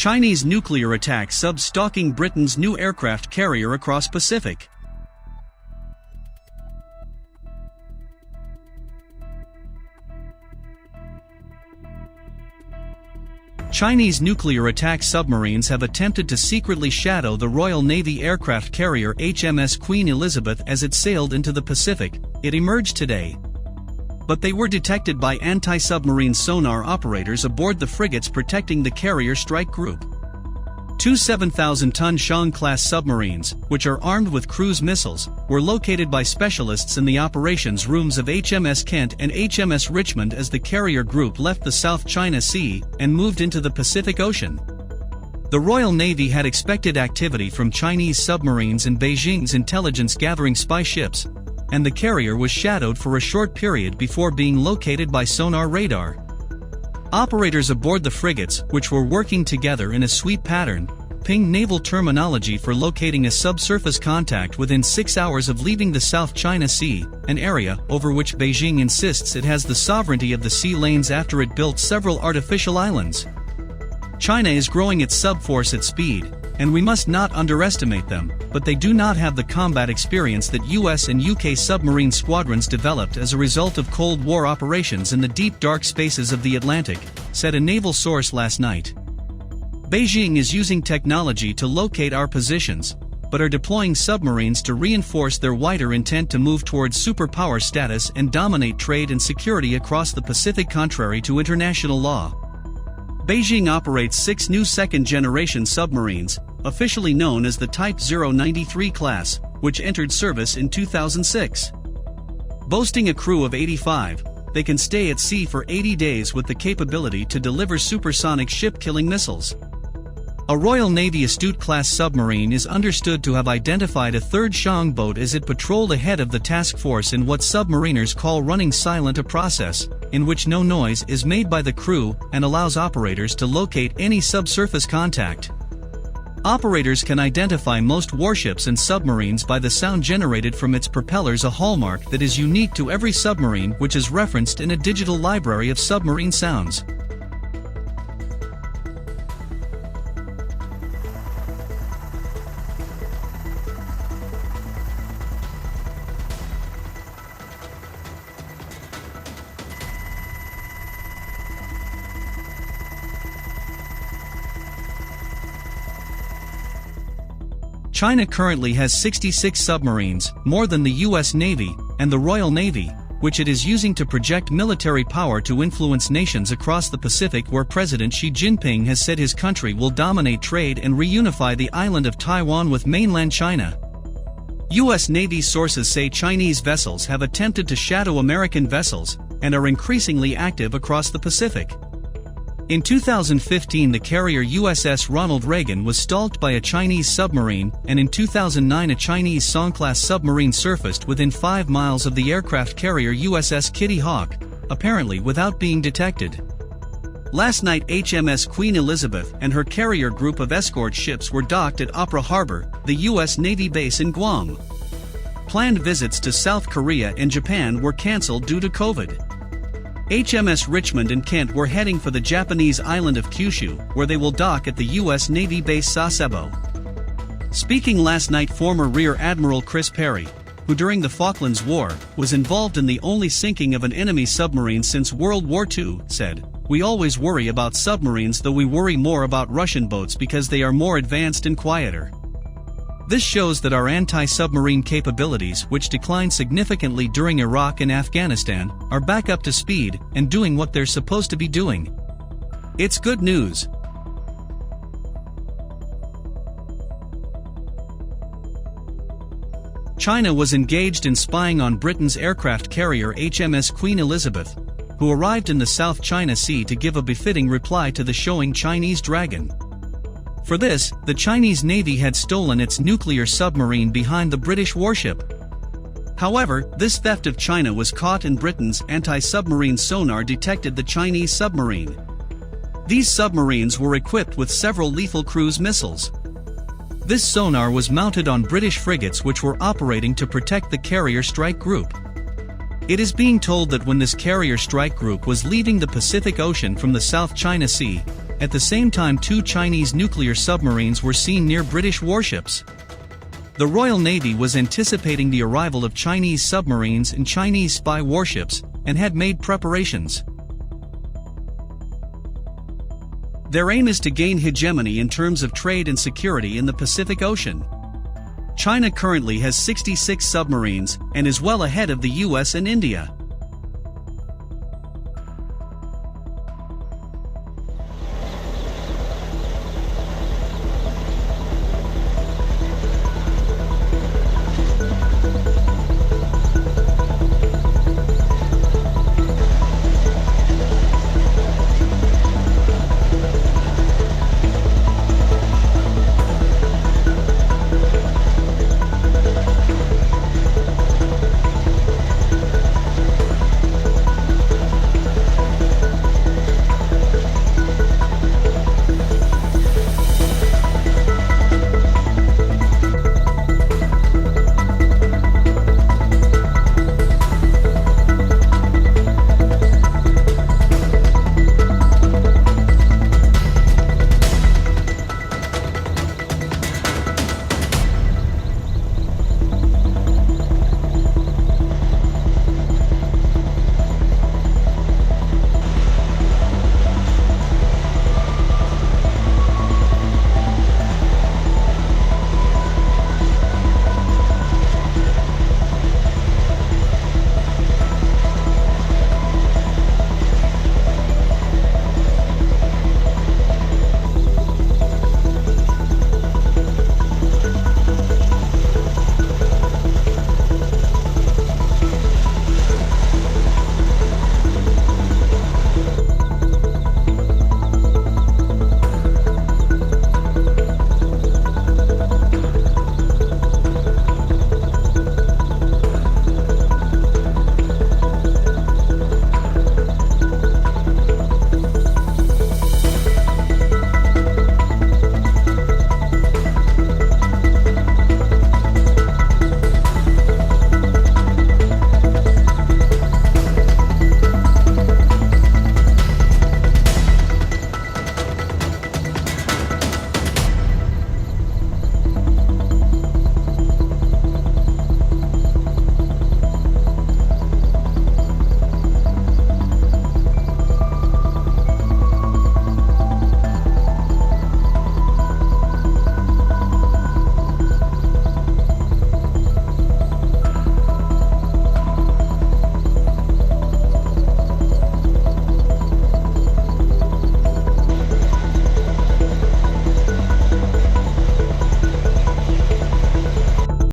Chinese nuclear attack sub stalking Britain's new aircraft carrier across Pacific. Chinese nuclear attack submarines have attempted to secretly shadow the Royal Navy aircraft carrier HMS Queen Elizabeth as it sailed into the Pacific, it emerged today. But they were detected by anti-submarine sonar operators aboard the frigates protecting the carrier strike group. Two 7,000-ton Stalking-class submarines, which are armed with cruise missiles, were located by specialists in the operations rooms of HMS Kent and HMS Richmond as the carrier group left the South China Sea and moved into the Pacific Ocean. The Royal Navy had expected activity from Chinese submarines and Beijing's intelligence-gathering spy ships, and the carrier was shadowed for a short period before being located by sonar radar. Operators aboard the frigates, which were working together in a sweep pattern, pinged naval terminology for locating a subsurface contact within 6 hours of leaving the South China Sea, an area over which Beijing insists it has the sovereignty of the sea lanes after it built several artificial islands. China is growing its subforce at speed, and we must not underestimate them, but they do not have the combat experience that US and UK submarine squadrons developed as a result of Cold War operations in the deep dark spaces of the Atlantic, said a naval source last night. Beijing is using technology to locate our positions, but are deploying submarines to reinforce their wider intent to move towards superpower status and dominate trade and security across the Pacific contrary to international law. Beijing operates 6 new second-generation submarines, officially known as the Type 093 class, which entered service in 2006. Boasting a crew of 85, they can stay at sea for 80 days with the capability to deliver supersonic ship-killing missiles. A Royal Navy Astute-class submarine is understood to have identified a third Stalking boat as it patrolled ahead of the task force in what submariners call running silent, a process in which no noise is made by the crew and allows operators to locate any subsurface contact. Operators can identify most warships and submarines by the sound generated from its propellers, a hallmark that is unique to every submarine, which is referenced in a digital library of submarine sounds. China currently has 66 submarines, more than the US Navy, and the Royal Navy, which it is using to project military power to influence nations across the Pacific, where President Xi Jinping has said his country will dominate trade and reunify the island of Taiwan with mainland China. US Navy sources say Chinese vessels have attempted to shadow American vessels, and are increasingly active across the Pacific. In 2015, the carrier USS Ronald Reagan was stalked by a Chinese submarine, and in 2009 a Chinese Stalking-class submarine surfaced within 5 miles of the aircraft carrier USS Kitty Hawk, apparently without being detected. Last night HMS Queen Elizabeth and her carrier group of escort ships were docked at Opera Harbor, the US Navy base in Guam. Planned visits to South Korea and Japan were cancelled due to COVID. HMS Richmond and Kent were heading for the Japanese island of Kyushu, where they will dock at the US Navy base Sasebo. Speaking last night, former Rear Admiral Chris Perry, who during the Falklands War was involved in the only sinking of an enemy submarine since World War II, said, "We always worry about submarines, though we worry more about Russian boats because they are more advanced and quieter. This shows that our anti-submarine capabilities, which declined significantly during Iraq and Afghanistan, are back up to speed and doing what they're supposed to be doing. It's good news." China was engaged in spying on Britain's aircraft carrier HMS Queen Elizabeth, who arrived in the South China Sea to give a befitting reply to the showing Chinese Dragon. For this, the Chinese Navy had stolen its nuclear submarine behind the British warship. However, this theft of China was caught, and Britain's anti-submarine sonar detected the Chinese submarine. These submarines were equipped with several lethal cruise missiles. This sonar was mounted on British frigates which were operating to protect the carrier strike group. It is being told that when this carrier strike group was leaving the Pacific Ocean from the South China Sea, At the same time, 2 Chinese nuclear submarines were seen near British warships. The Royal Navy was anticipating the arrival of Chinese submarines and Chinese spy warships, and had made preparations. Their aim is to gain hegemony in terms of trade and security in the Pacific Ocean. China currently has 66 submarines, and is well ahead of the US and India.